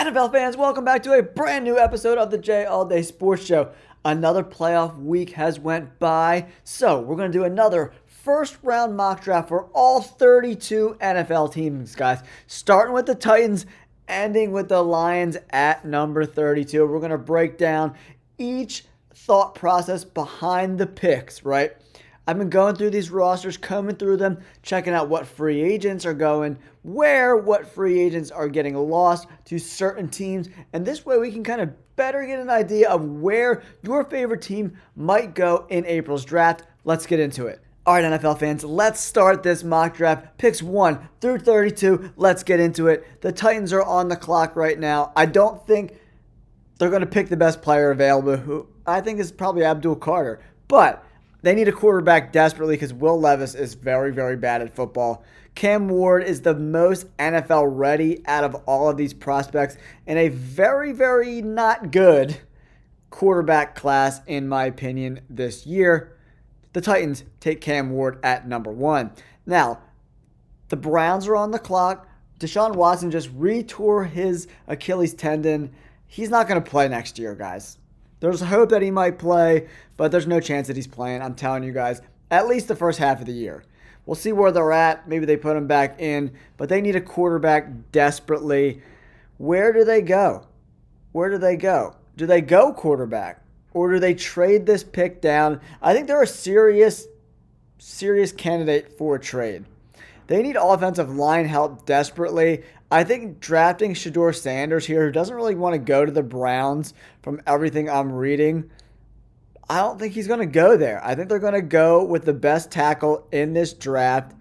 NFL fans, welcome back to a brand new episode of the J All Day Sports Show. Another playoff week has went by, so we're going to do another first round mock draft for all 32 NFL teams, guys. Starting with the Titans, ending with the Lions at number 32. We're going to break down each thought process behind the picks, right? I've been going through these rosters, combing through them, checking out what free agents are going where, what free agents are getting lost to certain teams, and this way we can kind of better get an idea of where your favorite team might go in April's draft. Let's get into it. All right, NFL fans, let's start this mock draft. Picks 1 through 32. Let's get into it. The Titans are on the clock right now. I don't think they're going to pick the best player available, who I think is probably Abdul Carter, but they need a quarterback desperately because Will Levis is very, very bad at football. Cam Ward is the most NFL ready out of all of these prospects in a very, very not good quarterback class, in my opinion, this year. The Titans take Cam Ward at number 1. Now, the Browns are on the clock. Deshaun Watson just retore his Achilles tendon. He's not going to play next year, guys. There's a hope that he might play, but there's no chance that he's playing. I'm telling you guys, at least the first half of the year. We'll see where they're at. Maybe they put him back in, but they need a quarterback desperately. Where do they go? Where do they go? Do they go quarterback, or do they trade this pick down? I think they're a serious candidate for a trade. They need offensive line help desperately. I think drafting Shedeur Sanders here, who doesn't really want to go to the Browns from everything I'm reading, I don't think he's going to go there. I think they're going to go with the best tackle in this draft,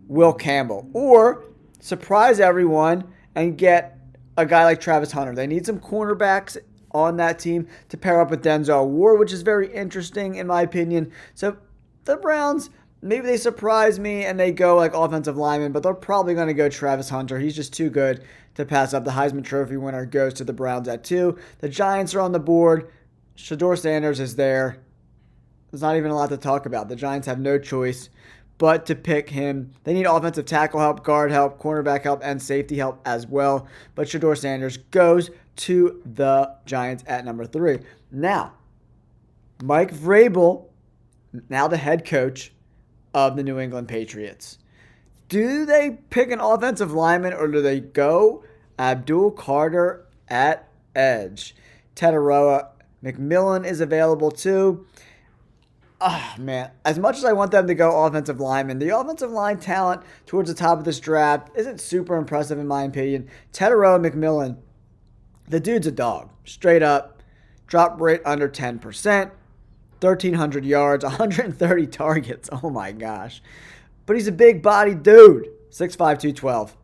Will Campbell. Or surprise everyone and get a guy like Travis Hunter. They need some cornerbacks on that team to pair up with Denzel Ward, which is very interesting in my opinion. So the Browns, maybe they surprise me and they go like offensive lineman, but they're probably going to go Travis Hunter. He's just too good to pass up. The Heisman Trophy winner goes to the Browns at 2. The Giants are on the board. Shedeur Sanders is there. There's not even a lot to talk about. The Giants have no choice but to pick him. They need offensive tackle help, guard help, cornerback help, and safety help as well. But Shedeur Sanders goes to the Giants at number 3. Now, Mike Vrabel, now the head coach of the New England Patriots. Do they pick an offensive lineman, or do they go Abdul Carter at edge? Teteroa McMillan is available too. Man, as much as I want them to go offensive lineman, the offensive line talent towards the top of this draft isn't super impressive in my opinion. Teteroa McMillan, the dude's a dog. Straight up, drop rate under 10%, 1,300 yards, 130 targets. Oh my gosh. But he's a big body dude. 6'5", 212.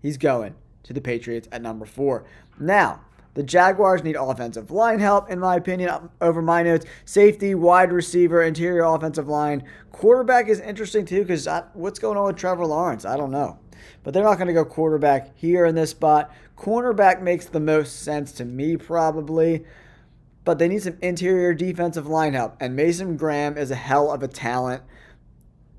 He's going to the Patriots at number 4. Now, the Jaguars need offensive line help, in my opinion, over my notes. Safety, wide receiver, interior offensive line. Quarterback is interesting too, because what's going on with Trevor Lawrence? I don't know. But they're not going to go quarterback here in this spot. Cornerback makes the most sense to me probably. But they need some interior defensive line help. And Mason Graham is a hell of a talent.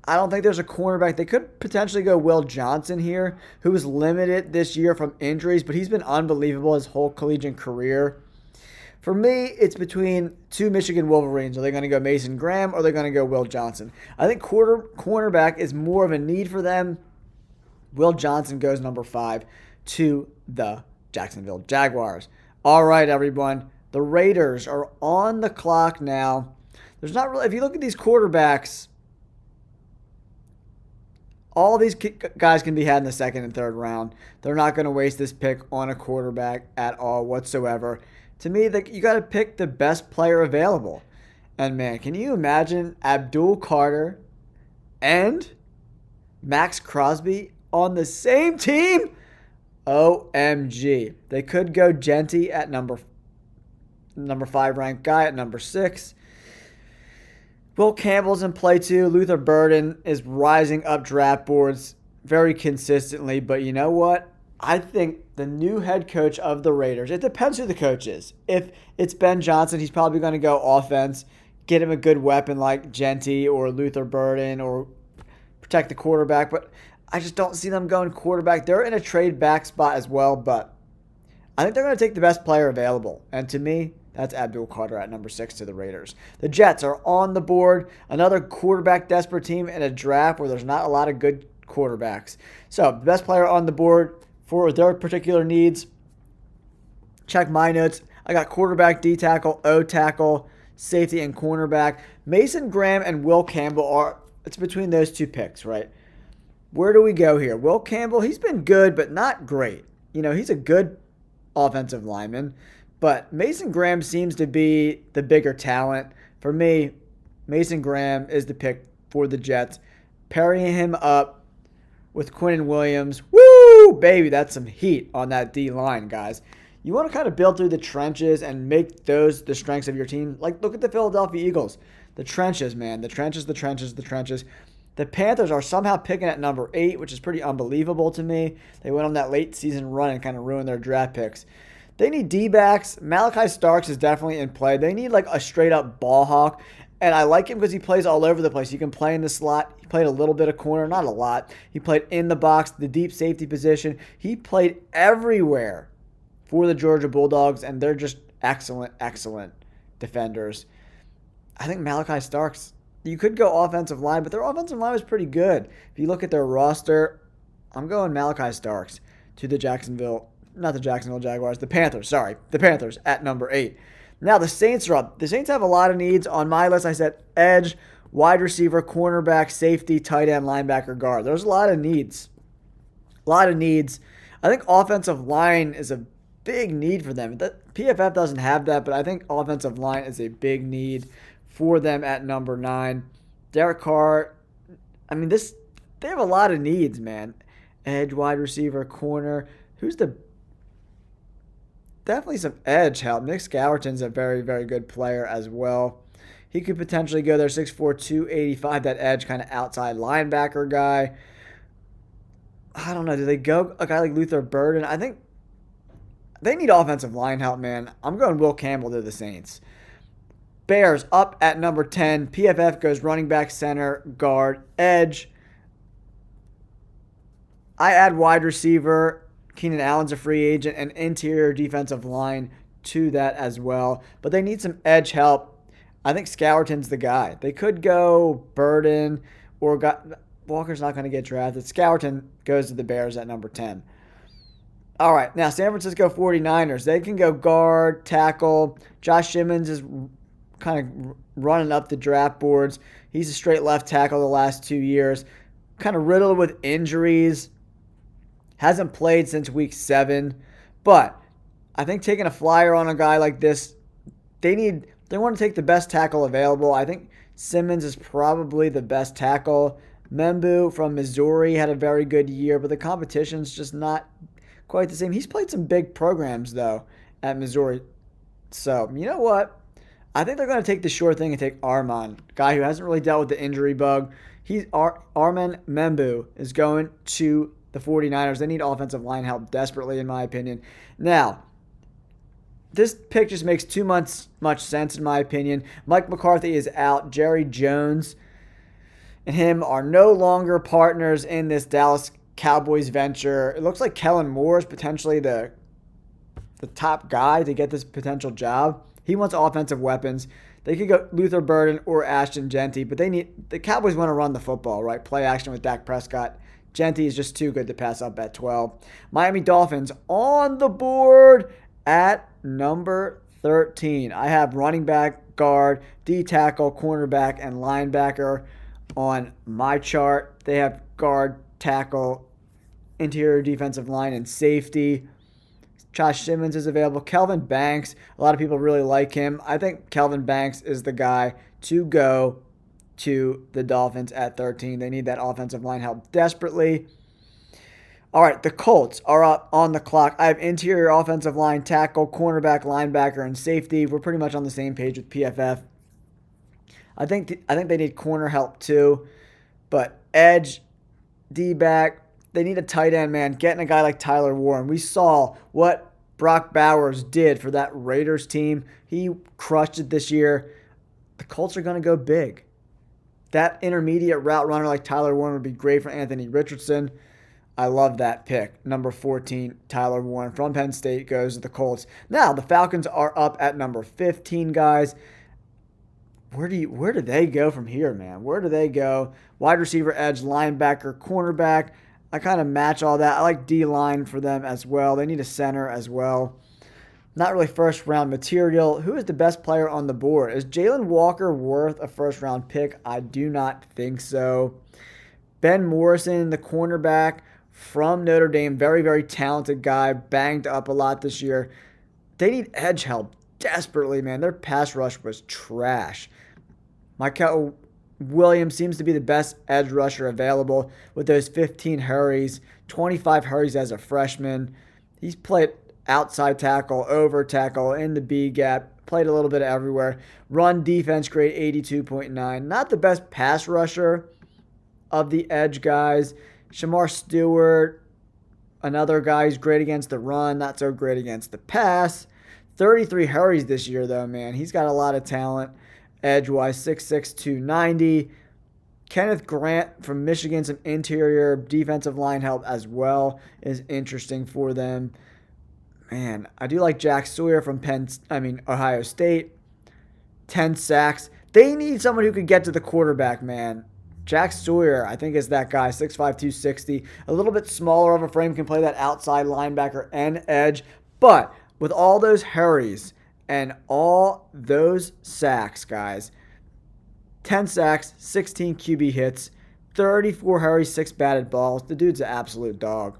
I don't think there's a cornerback. They could potentially go Will Johnson here, who was limited this year from injuries, but he's been unbelievable his whole collegiate career. For me, it's between 2 Michigan Wolverines. Are they going to go Mason Graham, or are they going to go Will Johnson? I think cornerback is more of a need for them. Will Johnson goes number 5 to the Jacksonville Jaguars. All right, everyone. The Raiders are on the clock now. There's not really, if you look at these quarterbacks, all these guys can be had in the second and third round. They're not going to waste this pick on a quarterback at all whatsoever. To me, you got to pick the best player available. And man, can you imagine Abdul Carter and Max Crosby on the same team? OMG. They could go Genty at number 5 ranked guy at number 6. Will Campbell's in play too. Luther Burden is rising up draft boards very consistently. But you know what? I think the new head coach of the Raiders, it depends who the coach is. If it's Ben Johnson, he's probably going to go offense, get him a good weapon like Genty or Luther Burden, or protect the quarterback. But I just don't see them going quarterback. They're in a trade back spot as well, but I think they're going to take the best player available. And to me, that's Abdul Carter at number 6 to the Raiders. The Jets are on the board. Another quarterback desperate team in a draft where there's not a lot of good quarterbacks. So the best player on the board for their particular needs. Check my notes. I got quarterback, D tackle, O tackle, safety, and cornerback. Mason Graham and Will Campbell it's between those two picks, right? Where do we go here? Will Campbell, he's been good, but not great. He's a good offensive lineman, but Mason Graham seems to be the bigger talent. For me, Mason Graham is the pick for the Jets. Pairing him up with Quinnen Williams. Woo! Baby, that's some heat on that D-line, guys. You want to kind of build through the trenches and make those the strengths of your team. Like, look at the Philadelphia Eagles. The trenches, man. The trenches. The Panthers are somehow picking at number 8, which is pretty unbelievable to me. They went on that late season run and kind of ruined their draft picks. They need D-backs. Malachi Starks is definitely in play. They need like a straight-up ball hawk. And I like him because he plays all over the place. You can play in the slot. He played a little bit of corner, not a lot. He played in the box, the deep safety position. He played everywhere for the Georgia Bulldogs, and they're just excellent, excellent defenders. I think Malachi Starks, you could go offensive line, but their offensive line was pretty good. If you look at their roster, I'm going Malachi Starks to the Jacksonville Jaguars, the Panthers at number 8. Now the Saints are up. The Saints have a lot of needs. On my list, I said edge, wide receiver, cornerback, safety, tight end, linebacker, guard. There's a lot of needs. I think offensive line is a big need for them. The PFF doesn't have that, but I think offensive line is a big need for them at number 9. Derek Carr, they have a lot of needs, man. Edge, wide receiver, corner. Definitely some edge help. Nick Scouerton's a very, very good player as well. He could potentially go there, 6'4", 285, that edge kind of outside linebacker guy. I don't know. Do they go a guy like Luther Burden? I think they need offensive line help, man. I'm going Will Campbell to the Saints. Bears up at number 10. PFF goes running back, center, guard, edge. I add wide receiver. Keenan Allen's a free agent, and interior defensive line to that as well. But they need some edge help. I think Scouerton's the guy. They could go Burden or Walker's not going to get drafted. Scouerton goes to the Bears at number 10. All right, now San Francisco 49ers. They can go guard, tackle. Josh Simmons is kind of running up the draft boards. He's a straight left tackle the last 2 years. Kind of riddled with injuries. Hasn't played since week 7. But I think taking a flyer on a guy like this, they want to take the best tackle available. I think Simmons is probably the best tackle. Membu from Missouri had a very good year, but the competition's just not quite the same. He's played some big programs, though, at Missouri. So, you know what? I think they're going to take the sure thing and take Armon, guy who hasn't really dealt with the injury bug. Armon Membu is going to the 49ers. They need offensive line help desperately, in my opinion. Now, this pick just makes too much sense, in my opinion. Mike McCarthy is out. Jerry Jones and him are no longer partners in this Dallas Cowboys venture. It looks like Kellen Moore is potentially the top guy to get this potential job. He wants offensive weapons. They could go Luther Burden or Ashton Genty, but the Cowboys want to run the football, right? Play action with Dak Prescott. Genty is just too good to pass up at 12. Miami Dolphins on the board at number 13. I have running back, guard, D tackle, cornerback, and linebacker on my chart. They have guard, tackle, interior defensive line, and safety. Josh Simmons is available. Kelvin Banks, a lot of people really like him. I think Kelvin Banks is the guy to go to the Dolphins at 13. They need that offensive line help desperately. All right, the Colts are up on the clock. I have interior offensive line, tackle, cornerback, linebacker, and safety. We're pretty much on the same page with PFF. I think they need corner help too, but edge, D-back, they need a tight end, man. Getting a guy like Tyler Warren. We saw what Brock Bowers did for that Raiders team. He crushed it this year. The Colts are going to go big. That intermediate route runner like Tyler Warren would be great for Anthony Richardson. I love that pick. Number 14, Tyler Warren from Penn State goes to the Colts. Now, the Falcons are up at number 15, guys. Where do they go from here, man? Where do they go? Wide receiver, edge, linebacker, cornerback. I kind of match all that. I like D-line for them as well. They need a center as well. Not really first-round material. Who is the best player on the board? Is Jalen Walker worth a first-round pick? I do not think so. Ben Morrison, the cornerback from Notre Dame. Very, very talented guy. Banged up a lot this year. They need edge help desperately, man. Their pass rush was trash. Michael Williams seems to be the best edge rusher available with those 15 hurries, 25 hurries as a freshman. He's played outside tackle, over tackle, in the B gap, played a little bit everywhere. Run defense grade 82.9. Not the best pass rusher of the edge guys. Shamar Stewart, another guy who's great against the run, not so great against the pass. 33 hurries this year, though, man. He's got a lot of talent. Edge-wise, 6'6", 290. Kenneth Grant from Michigan, some interior defensive line help as well, is interesting for them. Man, I do like Jack Sawyer from Ohio State. 10 sacks. They need someone who can get to the quarterback, man. Jack Sawyer, I think, is that guy, 6'5", 260. A little bit smaller of a frame, can play that outside linebacker and edge. But with all those hurries and all those sacks, guys, 10 sacks, 16 QB hits, 34 hurries, 6 batted balls. The dude's an absolute dog.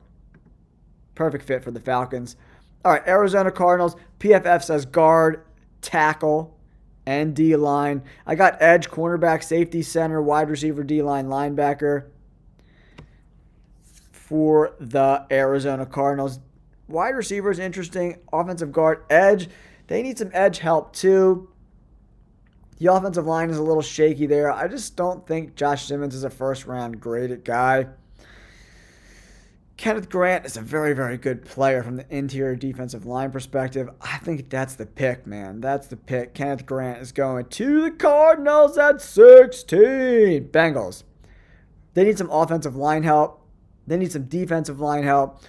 Perfect fit for the Falcons. All right, Arizona Cardinals. PFF says guard, tackle, and D-line. I got edge, cornerback, safety, center, wide receiver, D-line, linebacker for the Arizona Cardinals. Wide receiver is interesting. Offensive guard, edge. They need some edge help too. The offensive line is a little shaky there. I just don't think Josh Simmons is a first-round graded guy. Kenneth Grant is a very, very good player from the interior defensive line perspective. I think that's the pick, man. That's the pick. Kenneth Grant is going to the Cardinals at 16. Bengals. They need some offensive line help. They need some defensive line help.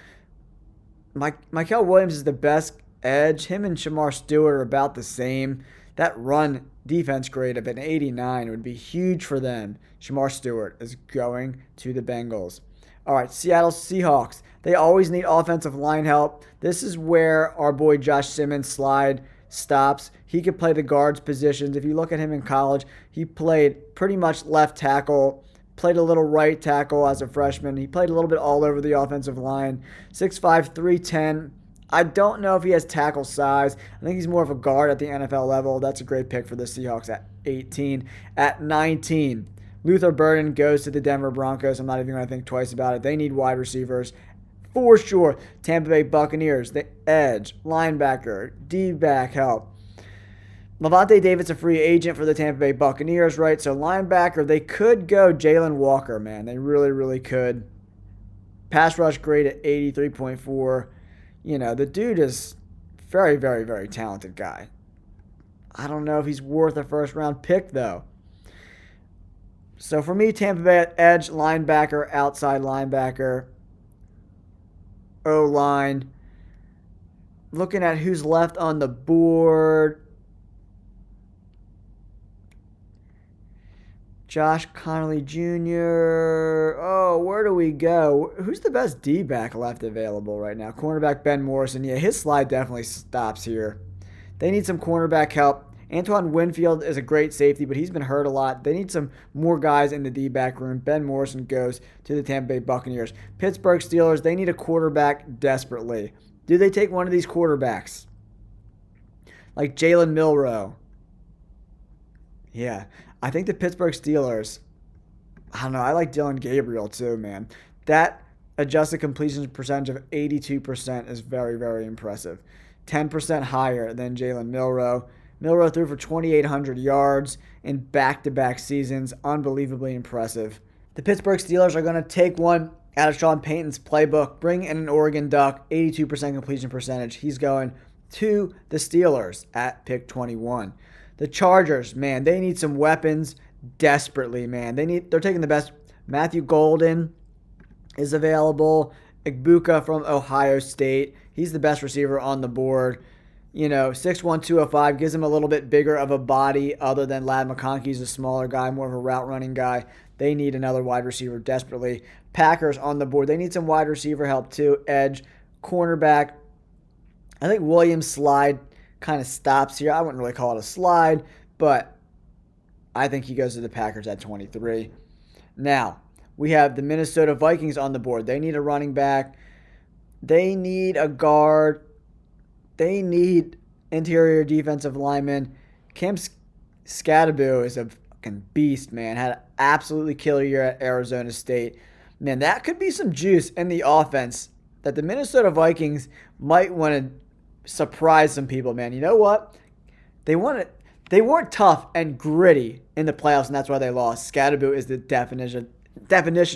Michael Williams is the best edge. Him and Shamar Stewart are about the same. That run defense grade of an 89 would be huge for them. Shamar Stewart is going to the Bengals. All right, Seattle Seahawks. They always need offensive line help. This is where our boy Josh Simmons' slide stops. He could play the guards positions. If you look at him in college, he played pretty much left tackle, played a little right tackle as a freshman. He played a little bit all over the offensive line. 6'5", 310. I don't know if he has tackle size. I think he's more of a guard at the NFL level. That's a great pick for the Seahawks at 18. At 19, Luther Burden goes to the Denver Broncos. I'm not even going to think twice about it. They need wide receivers for sure. Tampa Bay Buccaneers, the edge, linebacker, D-back help. Levante David's a free agent for the Tampa Bay Buccaneers, right? So linebacker, they could go Jalen Walker, man. They really, really could. Pass rush grade at 83.4. You know, the dude is very, very, very talented guy. I don't know if he's worth a first-round pick, though. So for me, Tampa Bay edge, linebacker, outside linebacker, O-line. Looking at who's left on the board. Josh Connolly Jr. Oh, where do we go? Who's the best D-back left available right now? Cornerback Ben Morrison. Yeah, his slide definitely stops here. They need some cornerback help. Antoine Winfield is a great safety, but he's been hurt a lot. They need some more guys in the D-back room. Ben Morrison goes to the Tampa Bay Buccaneers. Pittsburgh Steelers, they need a quarterback desperately. Do they take one of these quarterbacks? Like Jalen Milroe. Yeah. I think the Pittsburgh Steelers, I don't know, I like Dylan Gabriel too, man. That adjusted completion percentage of 82% is very, very impressive. 10% higher than Jalen Milroe. Milroe threw for 2,800 yards in back-to-back seasons. Unbelievably impressive. The Pittsburgh Steelers are going to take one out of Sean Payton's playbook, bring in an Oregon Duck, 82% completion percentage. He's going to the Steelers at pick 21. The Chargers, man, they need some weapons desperately, man. They're taking the best. Matthew Golden, is available. Igbuka from Ohio State. He's the best receiver on the board. 6'1", 205 gives him a little bit bigger of a body other than Ladd McConkey's a smaller guy, more of a route running guy. They need another wide receiver desperately. Packers on the board. They need some wide receiver help too. Edge, cornerback. I think Williams' slide kind of stops here. I wouldn't really call it a slide, but I think he goes to the Packers at 23. Now, we have the Minnesota Vikings on the board. They need a running back. They need a guard. They need interior defensive lineman. Cam Scadaboo is a fucking beast, man. Had an absolutely killer year at Arizona State. Man, that could be some juice in the offense that the Minnesota Vikings might want to surprise some people, man. You know what? They weren't tough and gritty in the playoffs, and that's why they lost. Scadaboo is the definition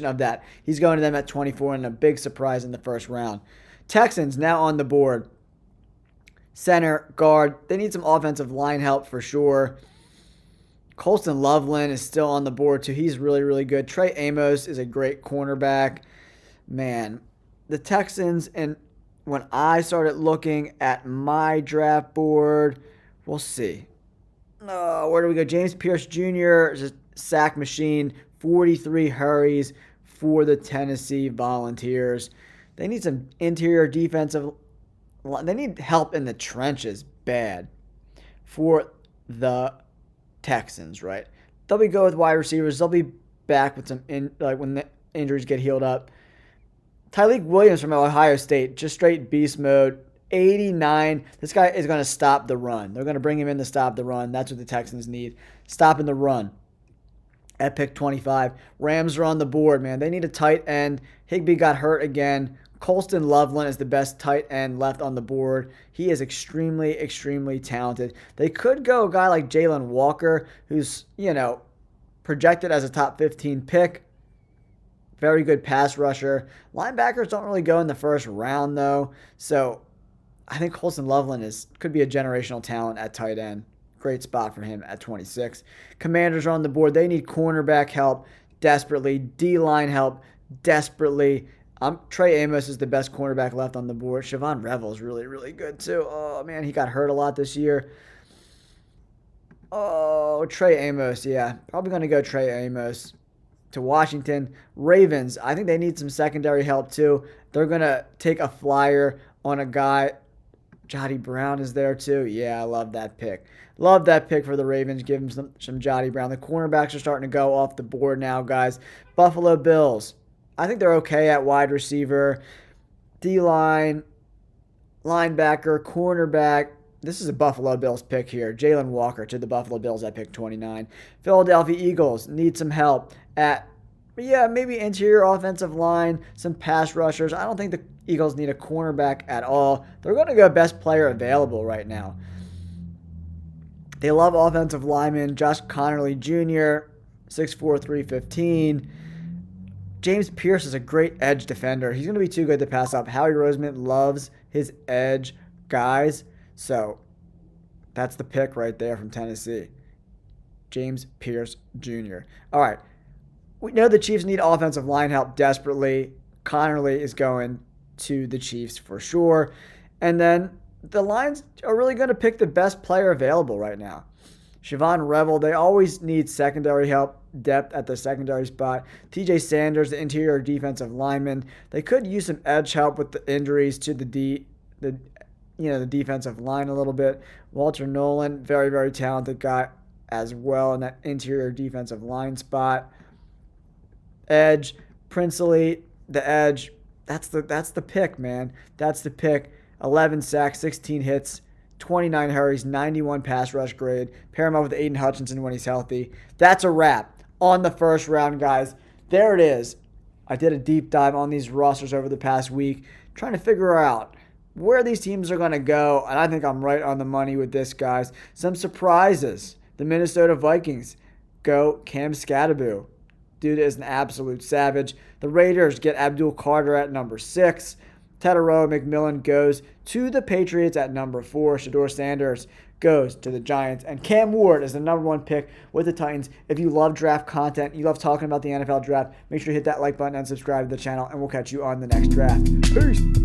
of that. He's going to them at 24 and a big surprise in the first round. Texans now on the board. Center, guard. They need some offensive line help for sure. Colston Loveland is still on the board too. He's really, really good. Trey Amos is a great cornerback. Man, the Texans, and when I started looking at my draft board, we'll see. Where do we go? James Pierce Jr. is a sack machine. 43 hurries for the Tennessee Volunteers. They need some interior defensive. They need help in the trenches bad for the Texans, right? They'll be good with wide receivers. They'll be back with some when the injuries get healed up. Tyleik Williams from Ohio State, just straight beast mode. 89. This guy is going to stop the run. They're going to bring him in to stop the run. That's what the Texans need. Stopping the run. At pick 25. Rams are on the board, man. They need a tight end. Higbee got hurt again. Colston Loveland is the best tight end left on the board. He is extremely, extremely talented. They could go a guy like Jalen Walker, who's, projected as a top 15 pick. Very good pass rusher. Linebackers don't really go in the first round, though. So I think Colston Loveland could be a generational talent at tight end. Great spot for him at 26. Commanders are on the board. They need cornerback help desperately. D-line help desperately. Trey Amos is the best cornerback left on the board. Siobhan Revel is really, really good too. Oh, man, he got hurt a lot this year. Oh, Trey Amos, yeah. Probably going to go Trey Amos to Washington. Ravens, I think they need some secondary help too. They're going to take a flyer on a guy. Jody Brown is there too. Yeah, I love that pick. Love that pick for the Ravens. Give them some Jody Brown. The cornerbacks are starting to go off the board now, guys. Buffalo Bills. I think they're okay at wide receiver, D-line, linebacker, cornerback. This is a Buffalo Bills pick here. Jalen Walker to the Buffalo Bills at pick 29. Philadelphia Eagles need some help at, maybe interior offensive line, some pass rushers. I don't think the Eagles need a cornerback at all. They're going to go best player available right now. They love offensive linemen. Josh Connerly Jr., 6'4", 315. James Pierce is a great edge defender. He's going to be too good to pass up. Howie Roseman loves his edge guys. So that's the pick right there from Tennessee. James Pierce Jr. All right. We know the Chiefs need offensive line help desperately. Connerly is going to the Chiefs for sure. And then the Lions are really going to pick the best player available right now. Siobhan Revel, they always need secondary help, depth at the secondary spot. TJ Sanders, the interior defensive lineman. They could use some edge help with the injuries to the defensive line a little bit. Walter Nolan, very, very talented guy as well in that interior defensive line spot. Edge, Princely, the edge. That's the pick, man. That's the pick. 11 sacks, 16 hits, 29 hurries, 91 pass rush grade. Pair him up with Aiden Hutchinson when he's healthy. That's a wrap on the first round, guys. There it is. I did a deep dive on these rosters over the past week, trying to figure out where these teams are going to go, and I think I'm right on the money with this, guys. Some surprises. The Minnesota Vikings go Cam Scadaboo. Dude is an absolute savage. The Raiders get Abdul Carter at number 6. Tedero McMillan goes to the Patriots at number 4. Shedeur Sanders goes to the Giants. And Cam Ward is the number 1 pick with the Titans. If you love draft content, you love talking about the NFL draft, make sure to hit that like button and subscribe to the channel, and we'll catch you on the next draft. Peace.